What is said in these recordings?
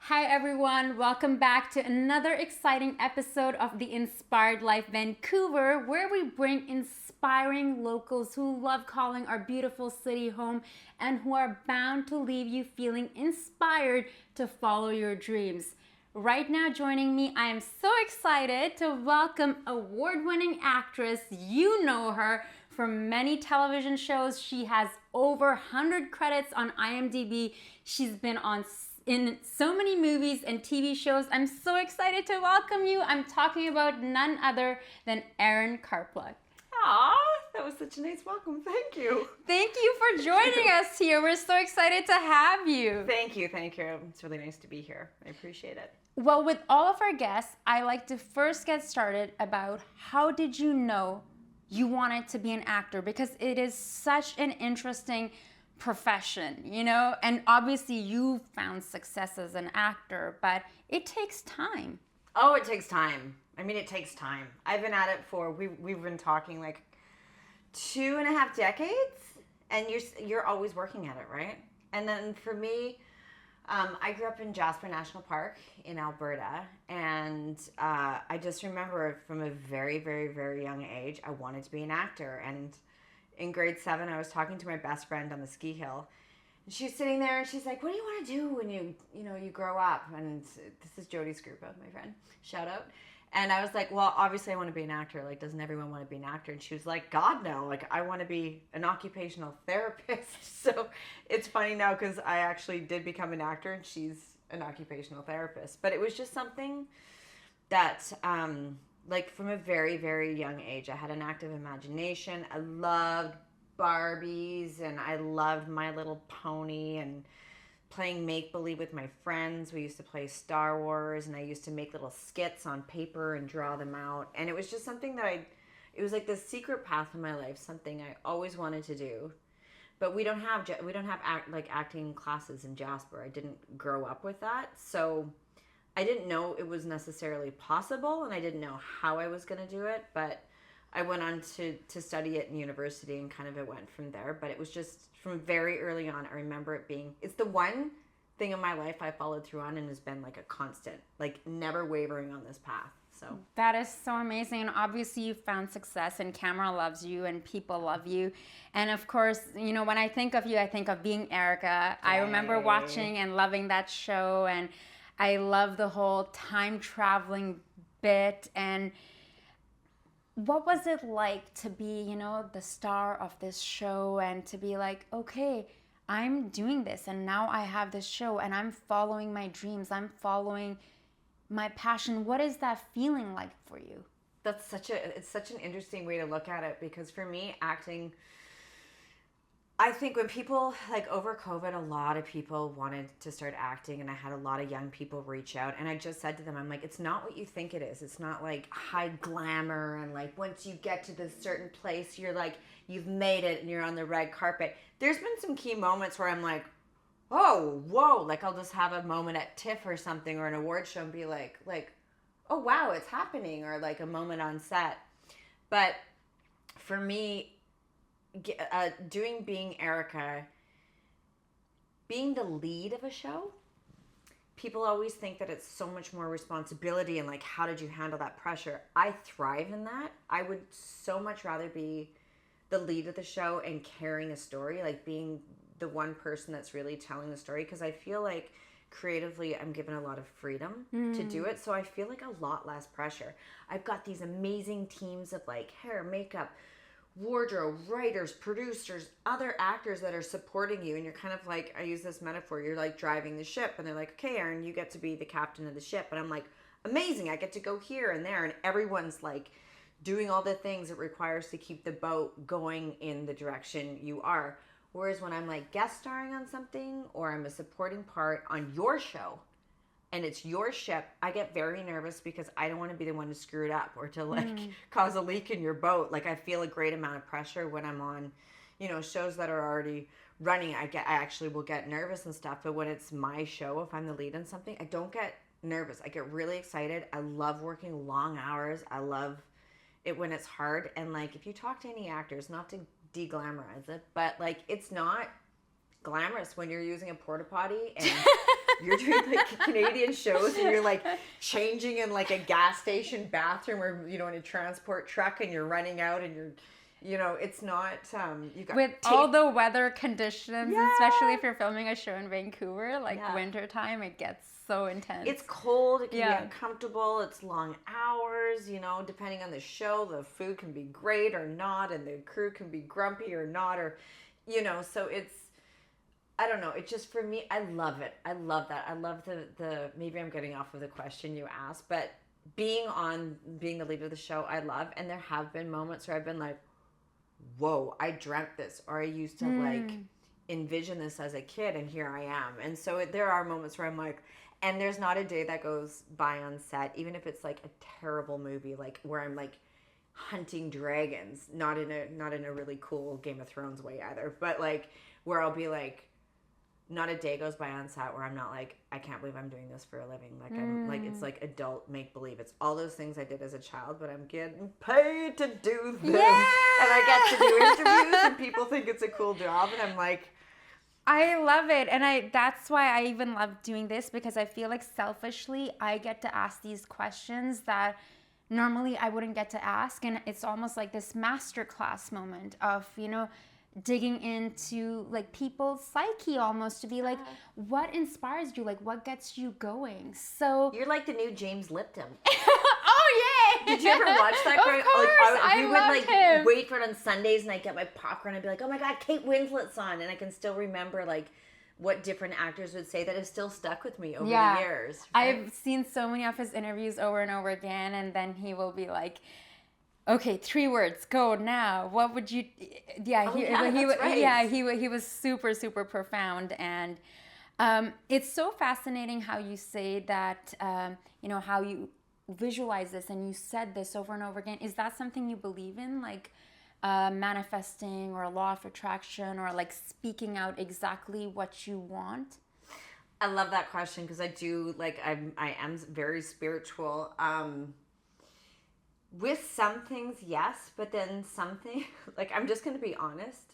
Hi everyone, welcome back to another exciting episode of the Inspired Life Vancouver, where we bring inspiring locals who love calling our beautiful city home and who are bound to leave you feeling inspired to follow your dreams. Right now joining me, I am so excited to welcome award-winning actress. You know her from many television shows. She has over 100 credits on IMDb. She's been in so many movies and TV shows. I'm so excited to welcome you. I'm talking about none other than Erin Karpluk. Aw, that was such a nice welcome. Thank you. Thank you for joining us here. We're so excited to have you. Thank you. It's really nice to be here. I appreciate it. Well, with all of our guests, I like to first get started about how did you know you wanted to be an actor? Because it is such an interesting profession, and obviously you found success as an actor, but it takes time. Oh, it takes time. It takes time. I've been at it for we've been talking like 2.5 decades, and you're always working at it, right? And then for me, I grew up in Jasper National Park in Alberta, and I just remember from a very, very, very young age, I wanted to be an actor. And in grade 7, I was talking to my best friend on the ski hill. And she's sitting there and she's like, "What do you want to do when you grow up?" And this is Jody Scrupa, my friend. Shout out. And I was like, "Well, obviously I want to be an actor. Like, doesn't everyone want to be an actor?" And she was like, "God, no. Like, I want to be an occupational therapist." So it's funny now because I actually did become an actor and she's an occupational therapist. But it was just something that like from a very, very young age, I had an active imagination. I loved Barbies and I loved My Little Pony and playing make-believe with my friends. We used to play Star Wars, and I used to make little skits on paper and draw them out. And it was just something that it was like the secret path in my life, something I always wanted to do. But we don't have acting classes in Jasper. I didn't grow up with that. So I didn't know it was necessarily possible, and I didn't know how I was going to do it, but I went on to study it in university, and kind of it went from there. But it was just from very early on, I remember it being, it's the one thing in my life I followed through on and has been like a constant, like never wavering on this path. So that is so amazing. And obviously you found success, and camera loves you and people love you. And of course, when I think of you, I think of being Erica. I remember watching and loving that show, and I love the whole time traveling bit. And what was it like to be, the star of this show and to be like, okay, I'm doing this and now I have this show and I'm following my dreams. I'm following my passion. What is that feeling like for you? It's such an interesting way to look at it, because for me, acting, I think when people, like over COVID, a lot of people wanted to start acting, and I had a lot of young people reach out, and I just said to them, I'm like, it's not what you think it is. It's not like high glamour and like once you get to this certain place, you're like, you've made it and you're on the red carpet. There's been some key moments where I'm like, oh, whoa, like I'll just have a moment at TIFF or something or an award show and be like, oh wow, it's happening, or like a moment on set. But for me, being Erica, being the lead of a show, people always think that it's so much more responsibility and like, how did you handle that pressure? I thrive in that. I would so much rather be the lead of the show and carrying a story, like being the one person that's really telling the story, because I feel like creatively I'm given a lot of freedom to do it, so I feel like a lot less pressure. I've got these amazing teams of like hair, makeup, wardrobe, writers, producers, other actors that are supporting you, and you're kind of like, I use this metaphor, you're like driving the ship, and they're like, okay, Erin, you get to be the captain of the ship, and I'm like, amazing, I get to go here and there, and everyone's like doing all the things it requires to keep the boat going in the direction you are. Whereas when I'm like guest starring on something, or I'm a supporting part on your show and it's your ship, I get very nervous because I don't want to be the one to screw it up or to like cause a leak in your boat. Like I feel a great amount of pressure when I'm on, shows that are already running. I actually will get nervous and stuff. But when it's my show, if I'm the lead in something, I don't get nervous. I get really excited. I love working long hours. I love it when it's hard. And like, if you talk to any actors, not to de-glamorize it, but like, it's not glamorous when you're using a porta potty and you're doing like Canadian shows and you're like changing in like a gas station bathroom or, you know, in a transport truck and you're running out and you're, you know, it's not, you got with all the weather conditions, Yeah. especially if you're filming a show in Vancouver, like wintertime, it gets so intense. It's cold, it can be uncomfortable, it's long hours, you know, depending on the show, the food can be great or not, and the crew can be grumpy or not, or, you know, so it's, I don't know, it just, for me, I love it. I love that. I love the maybe I'm getting off of the question you asked, but being the lead of the show, I love, and there have been moments where I've been like, whoa, I dreamt this, or I used to like envision this as a kid, and here I am. And so there are moments where I'm like, and there's not a day that goes by on set, even if it's like a terrible movie, like where I'm like hunting dragons, not in a really cool Game of Thrones way either, but like where I'll be like, not a day goes by on set where I'm not like, I can't believe I'm doing this for a living. Like I'm like, it's like adult make believe. It's all those things I did as a child, but I'm getting paid to do them. Yeah! And I get to do interviews and people think it's a cool job. And I'm like, I love it. And that's why I even love doing this, because I feel like selfishly I get to ask these questions that normally I wouldn't get to ask. And it's almost like this masterclass moment of, you know, digging into like people's psyche almost, to be like, what inspires you? Like, what gets you going? So you're like the new James Lipton. Oh, yay! Did you ever watch that? Of growing- course, we would loved like him. wait for it on Sundays, and I'd get my popcorn and be like, oh my God, Kate Winslet's on. And I can still remember like what different actors would say that has still stuck with me over the years. Right? I've seen so many of his interviews over and over again, and then he will be like, okay, 3 words, go now. What would you? Yeah, he was super, super profound, and it's so fascinating how you say that. You know, how you visualize this, and you said this over and over again. Is that something you believe in, like manifesting or law of attraction, or like speaking out exactly what you want? I love that question because I do like I am very spiritual. With some things, yes, but then something, like I'm just going to be honest.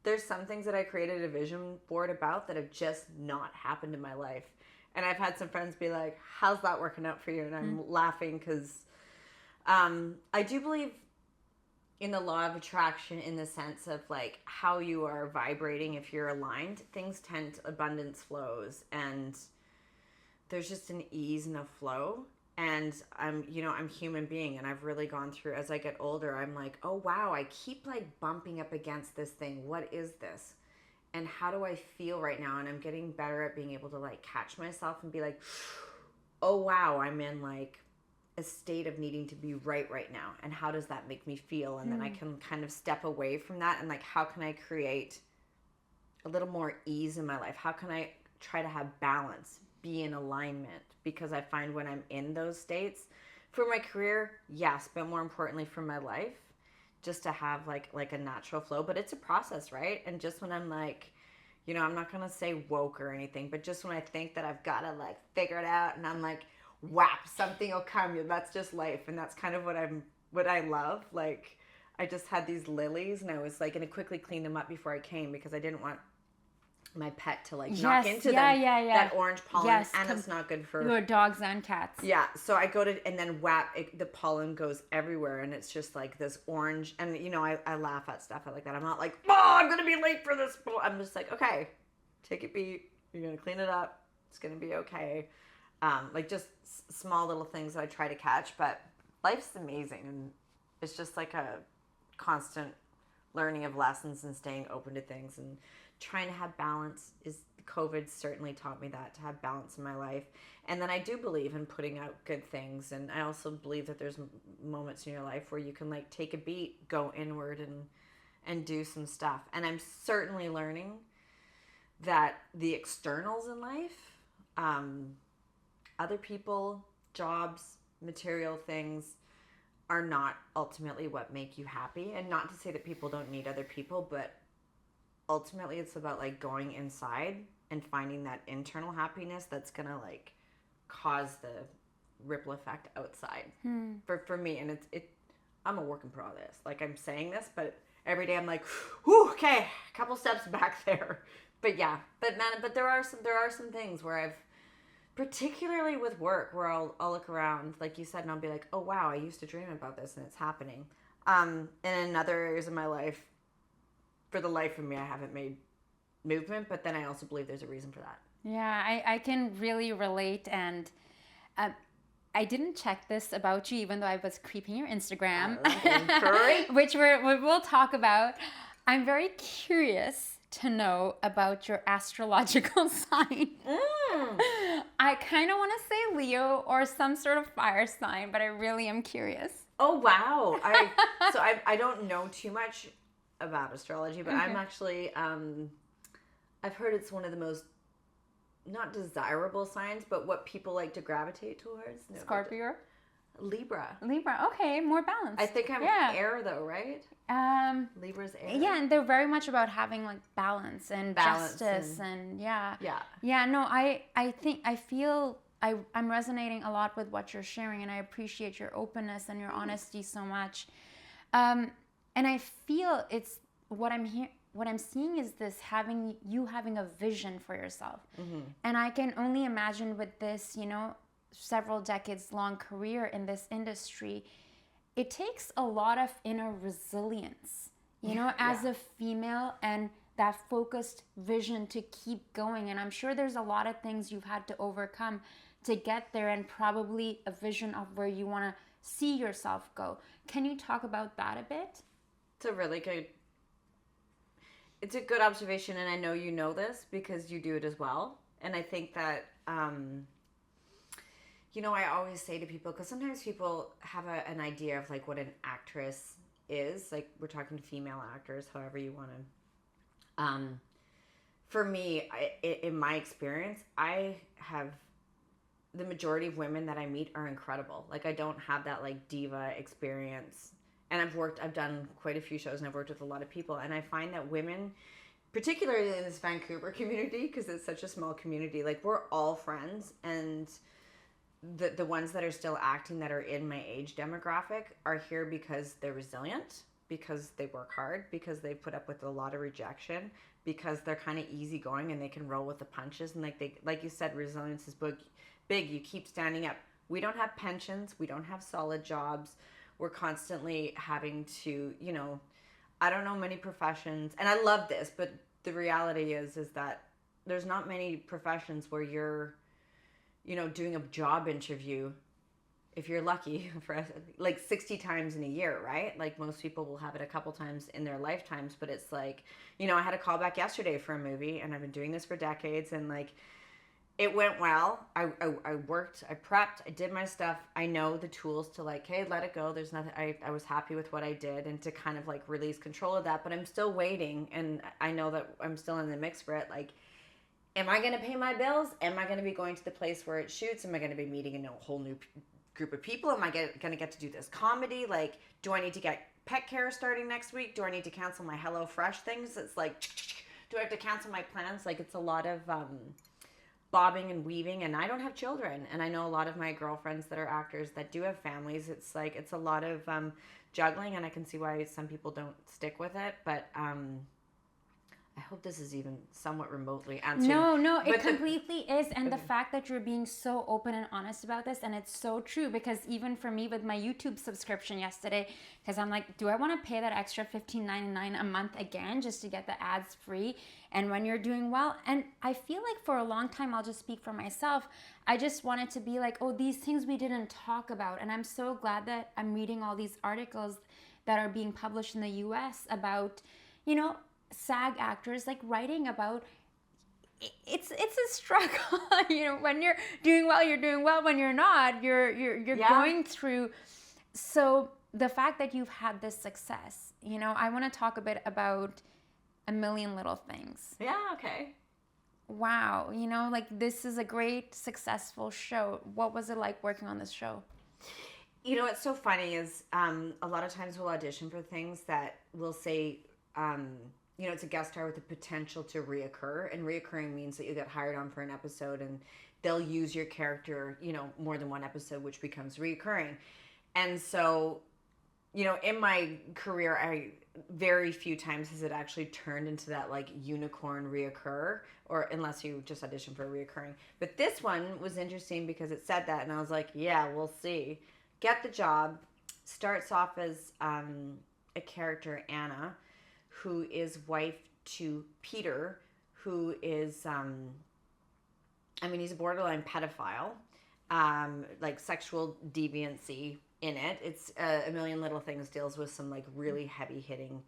There's some things that I created a vision board about that have just not happened in my life. And I've had some friends be like, how's that working out for you? And I'm laughing because I do believe in the law of attraction, in the sense of like how you are vibrating. If you're aligned, things tend to, abundance flows, and there's just an ease and a flow. And I'm human being, and I've really gone through, as I get older, I'm like, oh wow, I keep like bumping up against this thing. What is this? And how do I feel right now? And I'm getting better at being able to like catch myself and be like, oh wow, I'm in like a state of needing to be right now. And how does that make me feel? And then I can kind of step away from that, and like, how can I create a little more ease in my life? How can I try to have balance, be in alignment? Because I find when I'm in those states, for my career, yes, but more importantly for my life, just to have like a natural flow. But it's a process, right? And just when I'm like, you know, I'm not gonna say woke or anything, but just when I think that I've gotta like figure it out, and I'm like, whap, something will come. That's just life. And that's kind of what I love. Like, I just had these lilies, and I was like gonna quickly clean them up before I came, because I didn't want my pet to like knock into that orange pollen, and it's not good for your dogs and cats. Yeah, so I go to, and then whap, the pollen goes everywhere, and it's just like this orange. And you know, I laugh at stuff like that. I'm not like, oh, I'm gonna be late for this. I'm just like, okay, take a beat. You're gonna clean it up. It's gonna be okay. Like just small little things that I try to catch, but life's amazing, and it's just like a constant learning of lessons and staying open to things and trying to have balance. COVID certainly taught me that, to have balance in my life. And then I do believe in putting out good things, and I also believe that there's moments in your life where you can like take a beat, go inward, and do some stuff. And I'm certainly learning that the externals in life, other people, jobs, material things, are not ultimately what make you happy. And not to say that people don't need other people, but ultimately it's about like going inside and finding that internal happiness that's gonna like cause the ripple effect outside. For me. And I'm a work in progress. Like, I'm saying this, but every day I'm like, whew, okay, a couple steps back there. But yeah, but there are some things where I've, particularly with work, where I'll look around, like you said, and I'll be like, oh wow, I used to dream about this and it's happening. And in other areas of my life, for the life of me, I haven't made movement, but then I also believe there's a reason for that. Yeah, I can really relate. And I didn't check this about you, even though I was creeping your Instagram, which we'll talk about. I'm very curious to know about your astrological sign. I kind of want to say Leo or some sort of fire sign, but I really am curious. Oh, wow. I don't know too much about astrology, but I'm actually, I've heard it's one of the most, not desirable signs, but what people like to gravitate towards. Scorpio? Libra. Okay, more balanced. I think I'm air though, right? Libra's air. Yeah, and they're very much about having like balance and justice and yeah. No, I feel I'm resonating a lot with what you're sharing, and I appreciate your openness and your honesty so much. And I feel it's what I'm seeing is this having a vision for yourself. And I can only imagine with this, several decades long career in this industry, it takes a lot of inner resilience, as a female, and that focused vision to keep going. And I'm sure there's a lot of things you've had to overcome to get there, and probably a vision of where you want to see yourself go. Can you talk about that a bit? It's a good observation, and I know you know this because you do it as well. And I think that, I always say to people, because sometimes people have an idea of like what an actress is. Like, we're talking female actors, however you want to. For me, in my experience, I have the majority of women that I meet are incredible. Like, I don't have that like diva experience. And I've done quite a few shows, and I've worked with a lot of people. And I find that women, particularly in this Vancouver community, because it's such a small community, like, we're all friends. And the ones that are still acting, that are in my age demographic, are here because they're resilient, because they work hard, because they put up with a lot of rejection, because they're kind of easygoing and they can roll with the punches. And like you said, resilience is big. You keep standing up. We don't have pensions. We don't have solid jobs. We're constantly having to, I don't know many professions, and I love this, but the reality is that there's not many professions where you're, doing a job interview, if you're lucky, for like 60 times in a year, right? Like, most people will have it a couple times in their lifetimes, but it's like, I had a call back yesterday for a movie, and I've been doing this for decades, and like, it went well. I worked, I prepped, I did my stuff. I know the tools to like, hey, let it go. There's nothing, I was happy with what I did, and to kind of like release control of that, but I'm still waiting, and I know that I'm still in the mix for it. Like, am I going to pay my bills? Am I going to be going to the place where it shoots? Am I going to be meeting a whole new group of people? Am I going to get to do this comedy? Like, do I need to get pet care starting next week? Do I need to cancel my HelloFresh things? It's like, do I have to cancel my plans? Like, it's a lot of, bobbing and weaving, and I don't have children, and I know a lot of my girlfriends that are actors that do have families. It's like, it's a lot of juggling, and I can see why some people don't stick with it, but I hope this is even somewhat remotely answering. No, it completely is. And the fact that you're being so open and honest about this, and it's so true, because even for me with my YouTube subscription yesterday, because I'm like, do I want to pay that extra $15.99 a month again just to get the ads free? And when you're doing well, and I feel like for a long time, I'll just speak for myself, I just wanted to be like, oh, these things we didn't talk about. And I'm so glad that I'm reading all these articles that are being published in the US about, SAG actors, like, writing about it's a struggle. When you're doing well, you're doing well. When you're not, you're going through. So the fact that you've had this success, I want to talk a bit about A Million Little Things. Yeah, okay. Wow, like, this is a great successful show. What was it like working on this show? What's so funny is a lot of times we'll audition for things that we'll say, it's a guest star with the potential to reoccur, and reoccurring means that you get hired on for an episode and they'll use your character, more than one episode, which becomes reoccurring. And so in my career, very few times has it actually turned into that like unicorn reoccur, or unless you just audition for a reoccurring. But this one was interesting because it said that, and I was like, yeah, we'll see. Get the job. Starts off as a character, Anna, who is wife to Peter, who is, he's a borderline pedophile, like sexual deviancy in it. It's A Million Little Things deals with some like really heavy hitting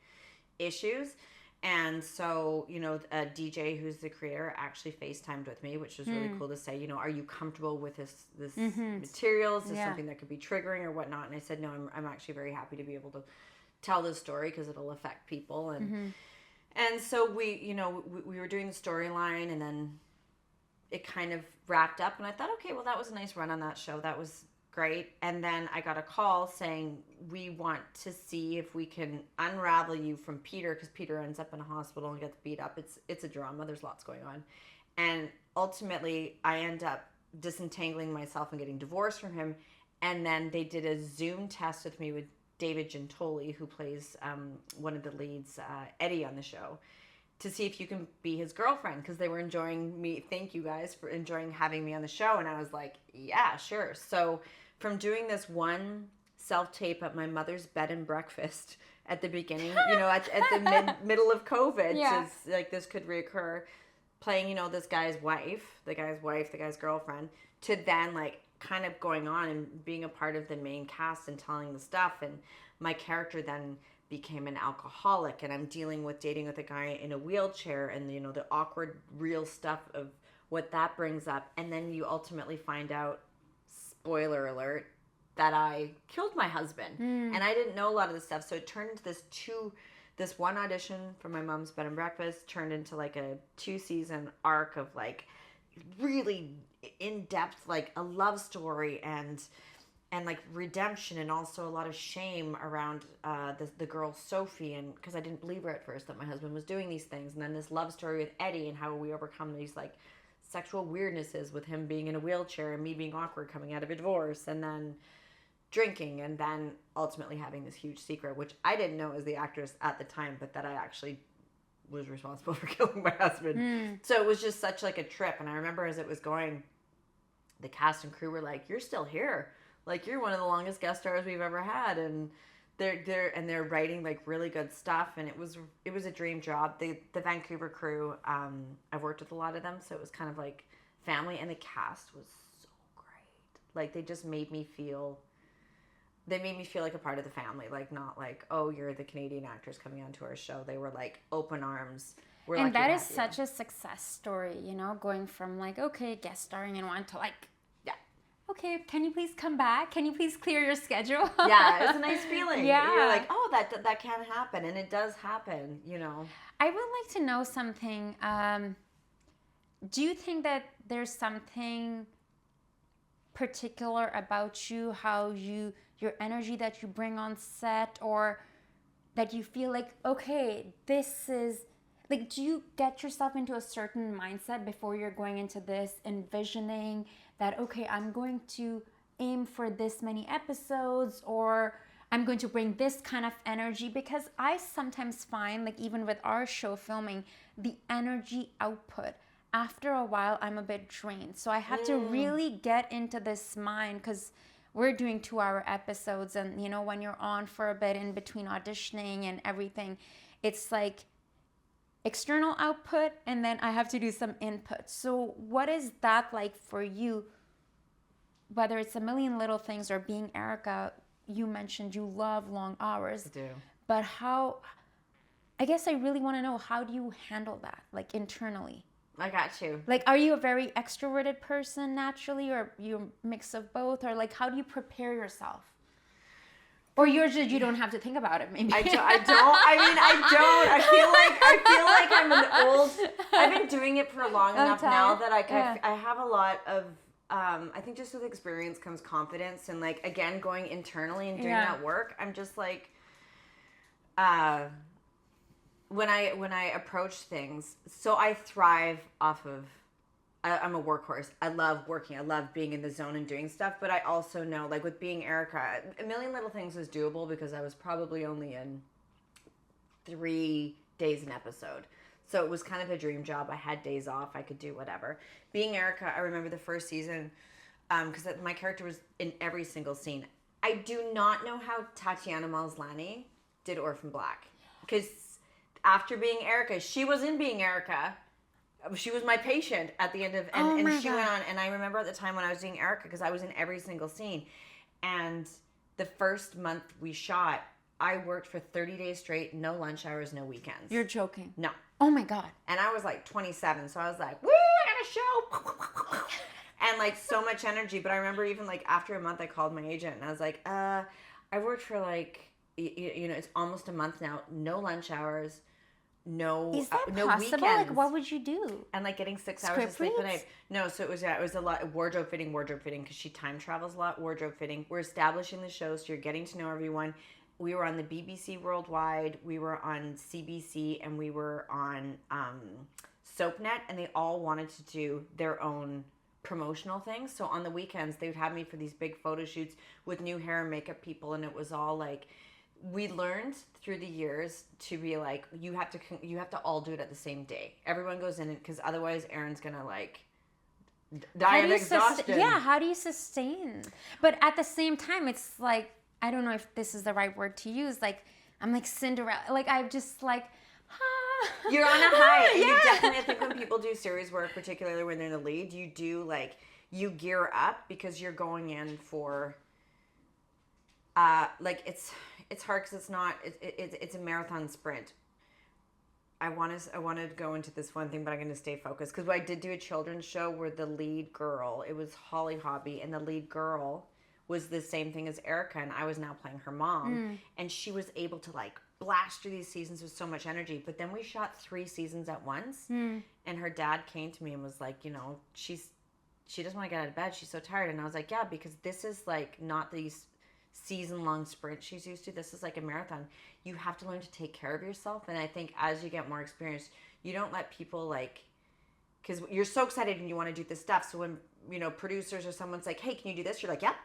issues. And so, a DJ who's the creator actually FaceTimed with me, which was really cool to say, are you comfortable with this material? Is this something that could be triggering or whatnot? And I said, no, I'm actually very happy to be able to tell this story because it'll affect people. And so we were doing the storyline, and then it kind of wrapped up, and I thought, okay, well, that was a nice run on that show. That was great. And then I got a call saying, we want to see if we can unravel you from Peter, because Peter ends up in a hospital and gets beat up. It's a drama. There's lots going on. And ultimately, I end up disentangling myself and getting divorced from him. And then they did a Zoom test with me with David Gentoli, who plays one of the leads, Eddie, on the show, to see if you can be his girlfriend, because they were enjoying me. Thank you guys for enjoying having me on the show. And I was like, yeah, sure. So from doing this one self-tape at my mother's bed and breakfast at the beginning, at the middle of COVID, so like this could reoccur, playing, this guy's wife, the guy's girlfriend, to then like kind of going on and being a part of the main cast and telling the stuff. And my character then became an alcoholic, and I'm dealing with dating with a guy in a wheelchair, and the awkward real stuff of what that brings up. And then you ultimately find out, spoiler alert, that I killed my husband. And I didn't know a lot of this stuff, so it turned into this one audition for my mom's bed and breakfast turned into like a 2-season arc of like really in-depth, like a love story and like redemption, and also a lot of shame around the girl Sophie, and because I didn't believe her at first that my husband was doing these things. And then this love story with Eddie and how we overcome these like sexual weirdnesses with him being in a wheelchair and me being awkward coming out of a divorce, and then drinking, and then ultimately having this huge secret, which I didn't know as the actress at the time, but that I actually was responsible for killing my husband. So it was just such like a trip. And I remember as it was going, the cast and crew were like, you're still here. Like, you're one of the longest guest stars we've ever had. And they're writing like really good stuff. And it was a dream job. The Vancouver crew, I've worked with a lot of them, so it was kind of like family, and the cast was so great. Like, they just made me feel like a part of the family, like not like, oh, you're the Canadian actors coming onto our show. They were like open arms. And that is such a success story, going from like, okay, guest starring in one to like, okay, can you please come back? Can you please clear your schedule? Yeah, it's a nice feeling. Yeah. You're like, oh, that can happen. And it does happen, I would like to know something. Do you think that there's something particular about you, how your energy that you bring on set, or that you feel like, okay, this is... Like, do you get yourself into a certain mindset before you're going into this, envisioning that, okay, I'm going to aim for this many episodes, or I'm going to bring this kind of energy? Because I sometimes find, like, even with our show filming, the energy output, after a while, I'm a bit drained. So I have to really get into this mind, because we're doing 2-hour episodes, and, when you're on for a bit in between auditioning and everything, it's like external output, and then I have to do some input. So what is that like for you? Whether it's A Million Little Things or being Erica, you mentioned you love long hours. I do. But I guess I really want to know, how do you handle that, like internally? I got you. Like, are you a very extroverted person naturally, or you a mix of both? Or like, how do you prepare yourself? Or you don't have to think about it, maybe. I don't. I feel like I'm an old... I've been doing it for long enough now that I have a lot of... I think just with experience comes confidence. And like, again, going internally and doing that work, I'm just like... When I approach things, so I thrive off of I'm a workhorse. I love working. I love being in the zone and doing stuff. But I also know, like with being Erica, A Million Little Things was doable because I was probably only in 3 days an episode. So it was kind of a dream job. I had days off. I could do whatever. Being Erica, I remember the first season because my character was in every single scene. I do not know how Tatiana Maslany did Orphan Black. Because after being Erica, she was in Being Erica. She was my patient at the end of, and she went on. And I remember at the time when I was doing Erica, because I was in every single scene. And the first month we shot, I worked for 30 days straight, no lunch hours, no weekends. You're joking. No. Oh my God. And I was like 27, so I was like, woo, I got a show. And like so much energy. But I remember even like after a month, I called my agent and I was like, I worked for like, it's almost a month now, no lunch hours, no Is that no possible? weekends. Like, what would you do? And like getting 6 hours of sleep a night. No, so it was a lot wardrobe fitting because she time travels a lot. Wardrobe fitting. We're establishing the show, so you're getting to know everyone. We were on the BBC Worldwide, we were on CBC, and we were on SoapNet, and they all wanted to do their own promotional things. So on the weekends, they would have me for these big photo shoots with new hair and makeup people, and it was all like, we learned through the years to be like, you have to all do it at the same day. Everyone goes in it, because otherwise Erin's gonna like die of exhaustion. How do you sustain? But at the same time, it's like, I don't know if this is the right word to use. Like, I'm like Cinderella. Like, I'm just like, You're on a high. Yeah. You definitely, I think when people do series work, particularly when they're in the lead, you do like, you gear up because you're going in for, like it's hard because it's not, it's a marathon sprint. I want to go into this one thing, but I'm going to stay focused because I did do a children's show where the lead girl, it was Holly Hobby, and the lead girl was the same thing as Erica, and I was now playing her mom, and she was able to like blast through these seasons with so much energy. But then we shot 3 seasons at once, and her dad came to me and was like, she doesn't want to get out of bed. She's so tired. And I was like, yeah, because this is like not these season-long sprints she's used to. This is like a marathon. You have to learn to take care of yourself. And I think as you get more experience, you don't let people like, because you're so excited and you want to do this stuff. So when, producers or someone's like, hey, can you do this? You're like, yep.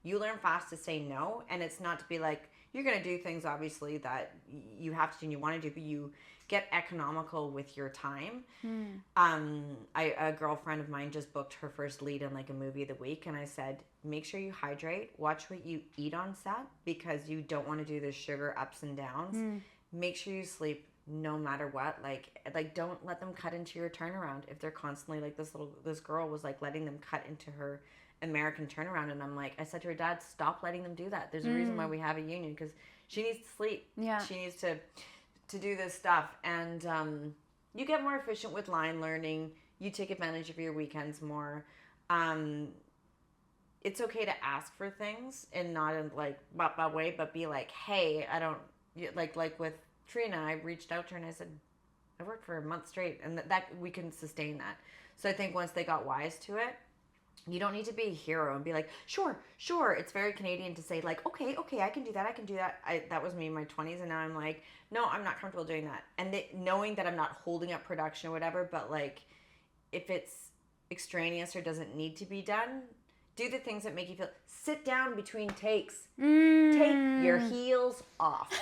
You learn fast to say no. And it's not to be like, you're going to do things obviously that you have to and you want to do, but you get economical with your time. A girlfriend of mine just booked her first lead in like a movie of the week. And I said, make sure you hydrate, watch what you eat on set, because you don't want to do the sugar ups and downs. Make sure you sleep no matter what. Like don't let them cut into your turnaround. If they're constantly like this girl was like letting them cut into her American turnaround, and I'm like, I said to her dad, stop letting them do that. There's a reason why we have a union, because she needs to sleep. She needs to do this stuff. And you get more efficient with line learning. You take advantage of your weekends more. It's okay to ask for things and not in like blah way, but be like, hey, I don't like with Trina, I reached out to her and I said, I worked for a month straight, and that we can sustain that. So I think once they got wise to it, you don't need to be a hero and be like, sure. It's very Canadian to say like, okay, I can do that. That was me in my 20s, and now I'm like, no, I'm not comfortable doing that. And knowing that I'm not holding up production or whatever, but like, if it's extraneous or doesn't need to be done, do the things that make you feel. Sit down between takes. Take your heels off.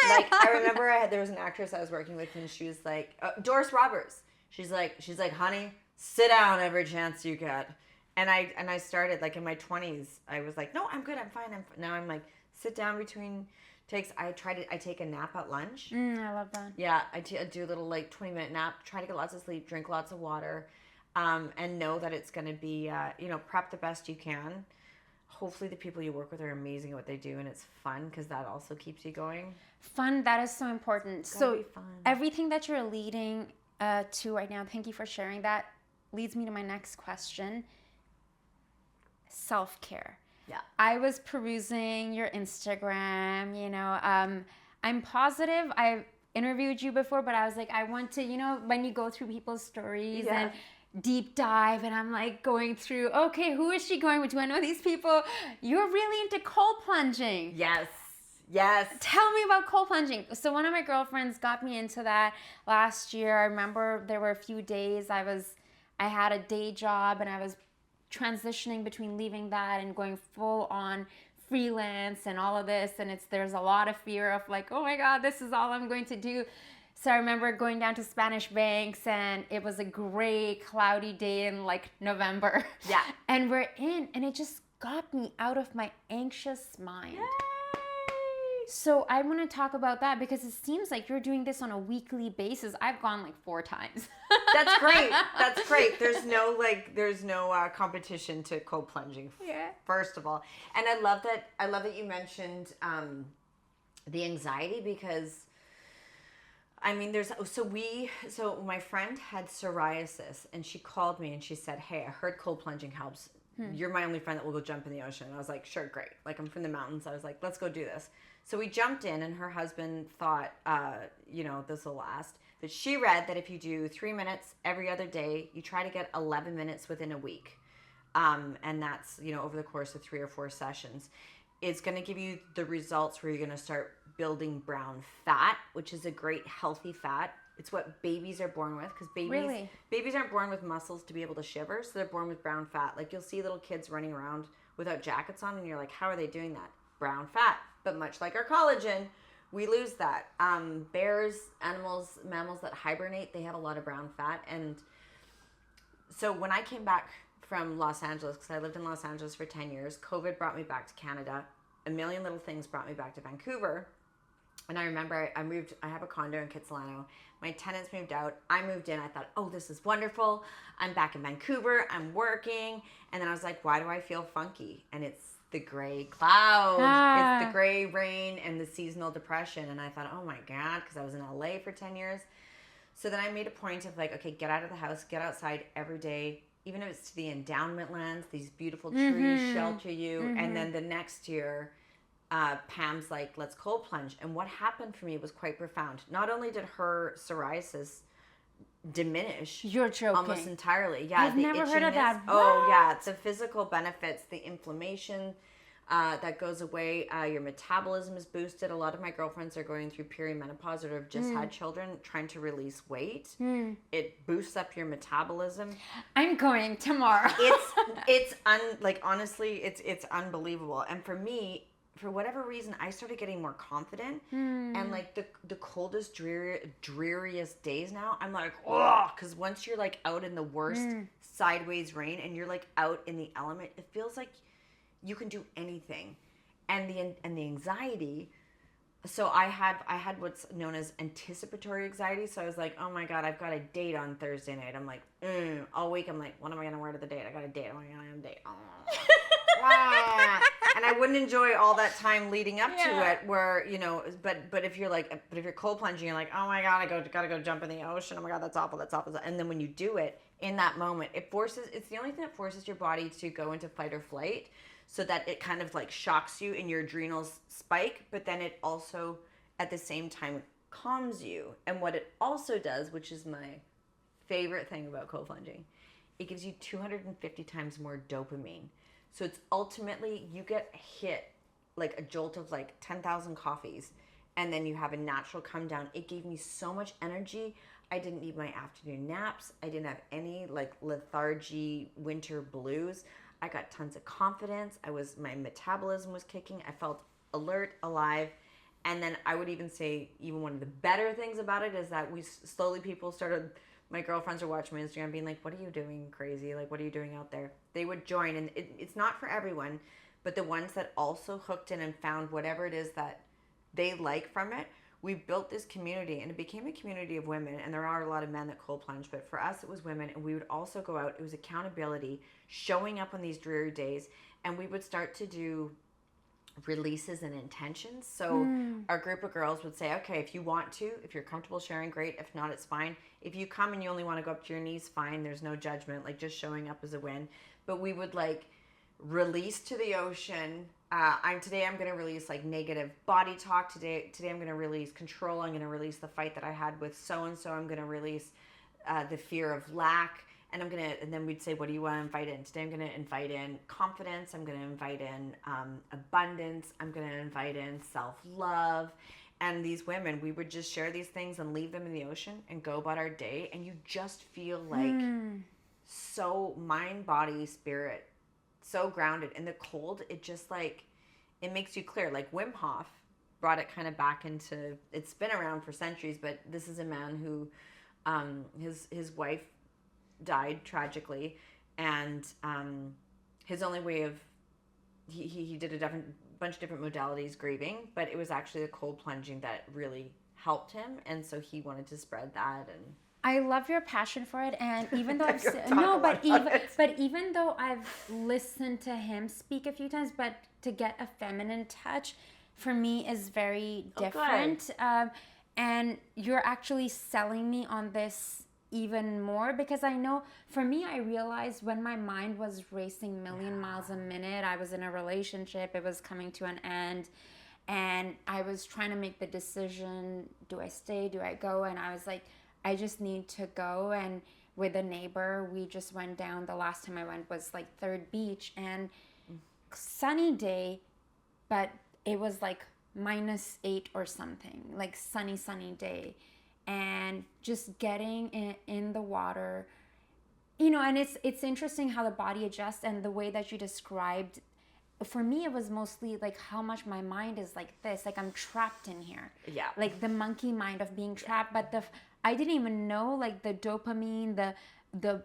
Like, I remember there was an actress I was working with, and she was like, Doris Roberts. She's like, honey, sit down every chance you get. And I started like in my 20s. I was like, no, I'm good. I'm fine. Now I'm like, sit down between takes. I take a nap at lunch. I love that. Yeah, I do a little like 20-minute nap. Try to get lots of sleep. Drink lots of water. And know that it's going to be, prep the best you can. Hopefully the people you work with are amazing at what they do, and it's fun, because that also keeps you going. Fun, that is so important. So fun. Everything that you're leading to right now, thank you for sharing that, leads me to my next question. Self-care. Yeah. I was perusing your Instagram, I'm positive I've interviewed you before, but I was like, I want to, when you go through people's stories and deep dive, and I'm like going through, okay, who is she going with? Do I know these people? You're really into cold plunging. Yes. Tell me about cold plunging. So one of my girlfriends got me into that last year. I remember there were a few days I was I had a day job and I was transitioning between leaving that and going full on freelance and all of this, and there's a lot of fear of like, oh my god, this is all I'm going to do. So I remember going down to Spanish Banks, and it was a gray, cloudy day in like November. Yeah. And we're in, and it just got me out of my anxious mind. Yay. So I want to talk about that because it seems like you're doing this on a weekly basis. I've gone like 4 times. That's great. That's great. There's no competition to cold plunging. Yeah. First of all, and I love that you mentioned the anxiety, because I mean, so my friend had psoriasis, and she called me and she said, hey, I heard cold plunging helps. You're my only friend that will go jump in the ocean. And I was like, sure, great. Like, I'm from the mountains. I was like, let's go do this. So we jumped in, and her husband thought, this will last. But she read that if you do 3 minutes every other day, you try to get 11 minutes within a week. And that's, over the course of 3 or 4 sessions. It's going to give you the results where you're going to start building brown fat, which is a great healthy fat. It's what babies are born with, because babies aren't born with muscles to be able to shiver, so they're born with brown fat. Like, you'll see little kids running around without jackets on, and you're like, how are they doing that? Brown fat. But much like our collagen, we lose that. Bears, mammals that hibernate, they have a lot of brown fat. And so when I came back from Los Angeles, because I lived in Los Angeles for 10 years, COVID brought me back to Canada. A million little things brought me back to Vancouver. And I remember I have a condo in Kitsilano. My tenants moved out. I moved in. I thought, oh, this is wonderful. I'm back in Vancouver. I'm working. And then I was like, why do I feel funky? And it's the gray clouds. It's the gray rain and the seasonal depression. And I thought, oh my God, because I was in LA for 10 years. So then I made a point of like, okay, get out of the house, get outside every day, even if it's to the endowment lands, these beautiful trees shelter you. Mm-hmm. And then the next year, Pam's like, let's cold plunge. And what happened for me was quite profound. Not only did her psoriasis diminish, you're joking, almost entirely. Yeah, I've never heard of that. Oh yeah, it's the physical benefits, the inflammation that goes away. Your metabolism is boosted. A lot of my girlfriends are going through perimenopause or have just had children, trying to release weight. It boosts up your metabolism. I'm going tomorrow. Honestly, it's unbelievable. And for me, for whatever reason, I started getting more confident. And like the coldest, dreariest days now, I'm like, oh, because once you're like out in the worst sideways rain and you're like out in the element, it feels like you can do anything. And the anxiety. So I had what's known as anticipatory anxiety. So I was like, oh my God, I've got a date on Thursday night. I'm like, all week I'm like, what am I gonna wear to the date? I got a date. Oh my God, I have a date. And I wouldn't enjoy all that time leading up to it, where but if you're cold plunging, you're like, oh my God, gotta go jump in the ocean. Oh my God, that's awful. And then when you do it in that moment, it's the only thing that forces your body to go into fight or flight, so that it kind of like shocks you and your adrenals spike, but then it also at the same time calms you. And what it also does, which is my favorite thing about cold plunging, it gives you 250 times more dopamine. So it's ultimately, you get hit like a jolt of like 10,000 coffees, and then you have a natural come down. It gave me so much energy. I didn't need my afternoon naps. I didn't have any like lethargy, winter blues. I got tons of confidence. My metabolism was kicking. I felt alert, alive. And then I would even say, even one of the better things about it is that people started, my girlfriends are watching my Instagram being like, what are you doing crazy? Like, what are you doing out there? They would join, and it's not for everyone, but the ones that also hooked in and found whatever it is that they like from it, we built this community, and it became a community of women. And there are a lot of men that cold plunge, but for us, it was women. And we would also go out. It was accountability, showing up on these dreary days. And we would start to do releases and intentions. So our group of girls would say, okay, if you want to, if you're comfortable sharing, great. If not, it's fine. If you come and you only want to go up to your knees, fine. There's no judgment. Like, just showing up is a win. But we would like release to the ocean. Today I'm going to release like negative body talk. Today I'm going to release control. I'm going to release the fight that I had with so-and-so. I'm going to release the fear of lack. And then we'd say, what do you want to invite in? Today I'm going to invite in confidence. I'm going to invite in abundance. I'm going to invite in self-love. And these women, we would just share these things and leave them in the ocean and go about our day. And you just feel like so mind, body, spirit, so grounded. In the cold, it just like, it makes you clear. Like Wim Hof brought it kind of back into, it's been around for centuries, but this is a man who, his wife died tragically, and his only way of, he did a bunch of different modalities grieving, but it was actually the cold plunging that really helped him, and so he wanted to spread that. And I love your passion for it, and even though even though I've listened to him speak a few times, but to get a feminine touch for me is very different. And you're actually selling me on this even more, because I know for me, I realized when my mind was racing million miles a minute, I was in a relationship, it was coming to an end, and I was trying to make the decision, do I stay, do I go? And I was like, I just need to go. And with a neighbor, we just went down, the last time I went was like Third Beach, and sunny day, but it was like -8 or something, like sunny day. And just getting in the water, you know, and it's interesting how the body adjusts, and the way that you described, for me, it was mostly like how much my mind is like this, like I'm trapped in here. Yeah. Like the monkey mind of being trapped. But I didn't even know like the dopamine, the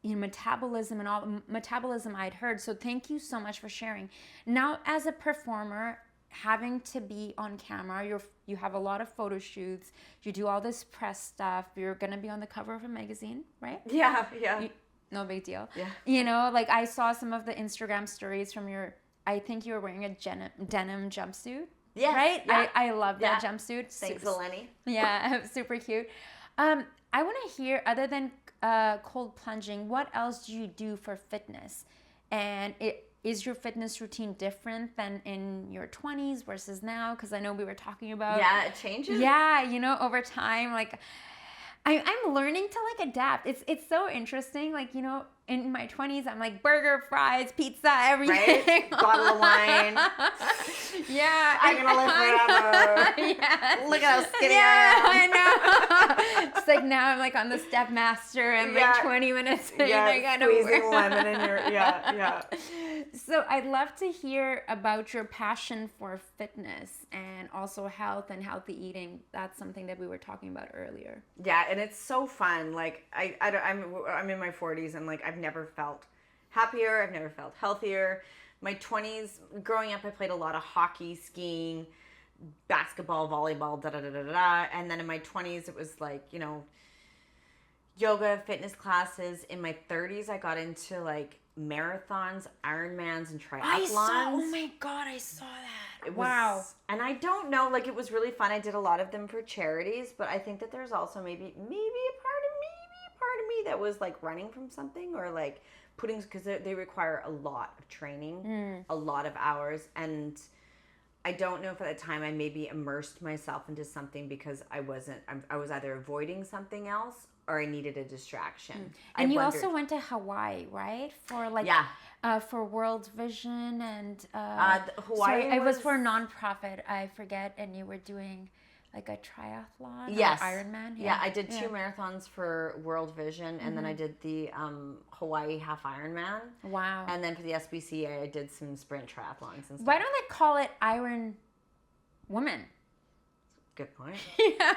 you know, metabolism and all metabolism I'd heard. So thank you so much for sharing. Now, as a performer, having to be on camera, you have a lot of photo shoots, you do all this press stuff, you're gonna be on the cover of a magazine, right? Yeah. No big deal. Yeah. You know, like I saw some of the Instagram stories from I think you were wearing a denim jumpsuit. Yes, right? yeah. I love that jumpsuit. Thanks, Eleni. Yeah, super cute. I want to hear, other than cold plunging, what else do you do for fitness? And is your fitness routine different than in your 20s versus now? Because I know we were talking about... Yeah, it changes. Yeah, you know, over time, like... I'm learning to like adapt. It's so interesting. Like, you know, in my 20s, I'm like burger, fries, pizza, everything. Right? Bottle of wine. Yeah. I'm going to live forever. Yes. Look at how skinny I know. It's like now I'm like on the Step Master and like 20 minutes. Yeah, squeezing lemon in your... Yeah. So I'd love to hear about your passion for fitness and also health and healthy eating. That's something that we were talking about earlier. Yeah, and it's so fun. Like I'm in my 40s, and like I've never felt happier. I've never felt healthier. My 20s, growing up, I played a lot of hockey, skiing, basketball, volleyball, and then in my 20s, it was like, you know, yoga, fitness classes. In my 30s, I got into like marathons, Ironmans, and triathlons. Oh my God, I saw that. Wow. And I don't know, like it was really fun. I did a lot of them for charities, but I think that there's also maybe a part of me that was like running from something, or like because they require a lot of training, a lot of hours. And I don't know if at the time I maybe immersed myself into something because I was either avoiding something else or I needed a distraction. And you also went to Hawaii, right? For like, for World Vision and Hawaii. It was for a nonprofit. I forget. And you were doing like a triathlon. Yes. Or Ironman. Yeah, I did 2 marathons for World Vision, and then I did the Hawaii half Ironman. Wow. And then for the SBCA, I did some sprint triathlons and stuff. Why don't they call it Iron Woman? Good point. Yeah.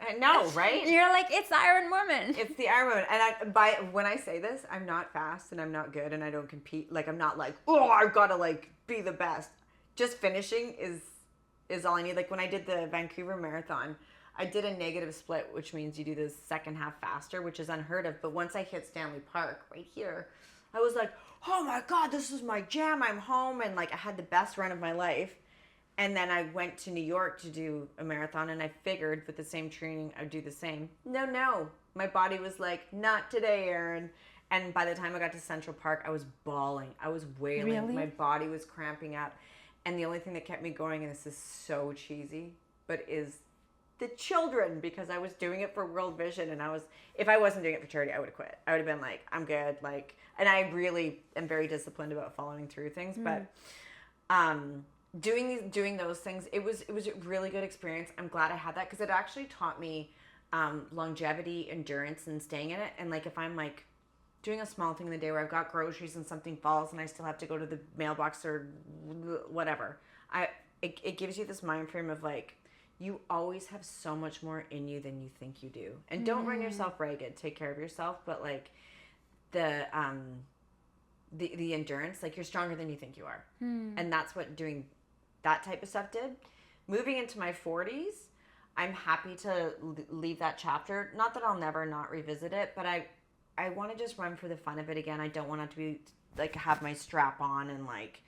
I know, right? You're like, it's Iron Woman. It's the Iron Woman. And when I say this, I'm not fast and I'm not good and I don't compete. Like, I'm not like, oh, I've got to like be the best. Just finishing is all I need. Like when I did the Vancouver Marathon, I did a negative split, which means you do the second half faster, which is unheard of. But once I hit Stanley Park right here, I was like, oh my God, this is my jam. I'm home. And like I had the best run of my life. And then I went to New York to do a marathon, and I figured with the same training, I'd do the same. No. My body was like, not today, Erin. And by the time I got to Central Park, I was bawling. I was wailing. Really? My body was cramping up. And the only thing that kept me going, and this is so cheesy, but is the children, because I was doing it for World Vision, and if I wasn't doing it for charity, I would have quit. I would have been like, I'm good. Like, and I really am very disciplined about following through things, but, doing those things, it was a really good experience. I'm glad I had that because it actually taught me longevity, endurance, and staying in it. And like if I'm like doing a small thing in the day where I've got groceries and something falls and I still have to go to the mailbox or whatever. It gives you this mind frame of like, you always have so much more in you than you think you do. And don't run yourself ragged. Take care of yourself. But like the endurance, like you're stronger than you think you are. And that's what doing that type of stuff did. Moving into my 40s, I'm happy to leave that chapter. Not that I'll never not revisit it, but I want to just run for the fun of it again. I don't want it to be like have my strap on and like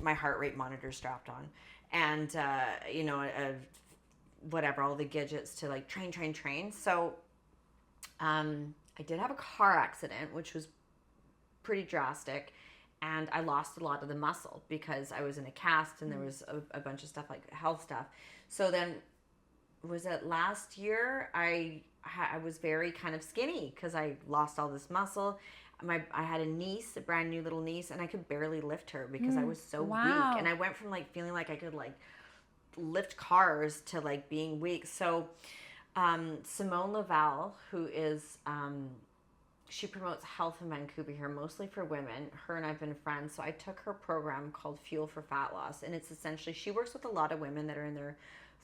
my heart rate monitor strapped on. And, whatever, all the gadgets to like train. So I did have a car accident, which was pretty drastic. And I lost a lot of the muscle because I was in a cast and there was a bunch of stuff like health stuff. So then was it last year? I was very kind of skinny because I lost all this muscle. I had a niece, a brand new little niece, and I could barely lift her because I was so weak. And I went from like feeling like I could like lift cars to like being weak. So Simone Laval, who is she promotes health in Vancouver here, mostly for women. Her and I've been friends. So I took her program called Fuel for Fat Loss. And it's essentially, she works with a lot of women that are in their